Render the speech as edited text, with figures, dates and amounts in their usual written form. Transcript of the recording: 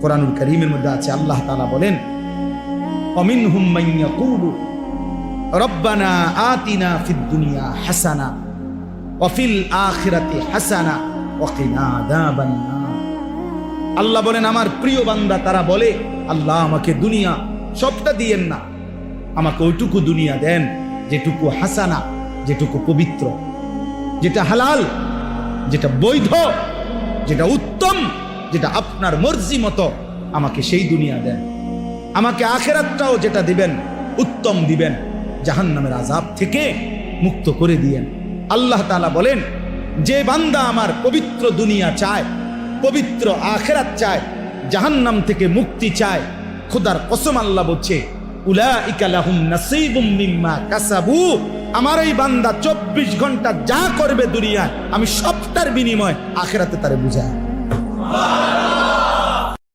কোরআনুল কারীমের মধ্যে আছে, আল্লাহ তাআলা বলেন, অমিনহুম মান ইয়াকুলু রব্বানা আতিনা ফিদ দুনিয়া হাসানা ওয়া ফিল আখিরাতি হাসানা ওয়া কিনা আযাবান নার। আল্লাহ বলেন, আমার প্রিয় বান্দা তারা বলে, আল্লাহ আমাকে দুনিয়া সবটা দিয়েন না, আমাকে ওইটুকু দুনিয়া দেন যেটুকু হাসানা, যেটুকু পবিত্র, যেটা হালাল, যেটা বৈধ, যেটা উত্তম, যেটা আপনার মর্জি মতো, আমাকে সেই দুনিয়া দেন। আমাকে আখিরাতটাও যেটা দিবেন উত্তম দিবেন, জাহান্নামের আযাব থেকে মুক্ত করে দিয়েন। আল্লাহ তাআলা বলেন, যে বান্দা আমার পবিত্র দুনিয়া চায়, পবিত্র আখিরাত চায়, জাহান্নাম থেকে মুক্তি চায়, খোদার কসম আল্লাহ বলছে, উলাইকা লাহুম নাসীবুম মিম্মা কাসাবু, আমার এই বান্দা 24 ঘন্টা যা করবে দুনিয়ায়, আমি সবটার বিনিময় আখিরাতে তারে বুঝাই।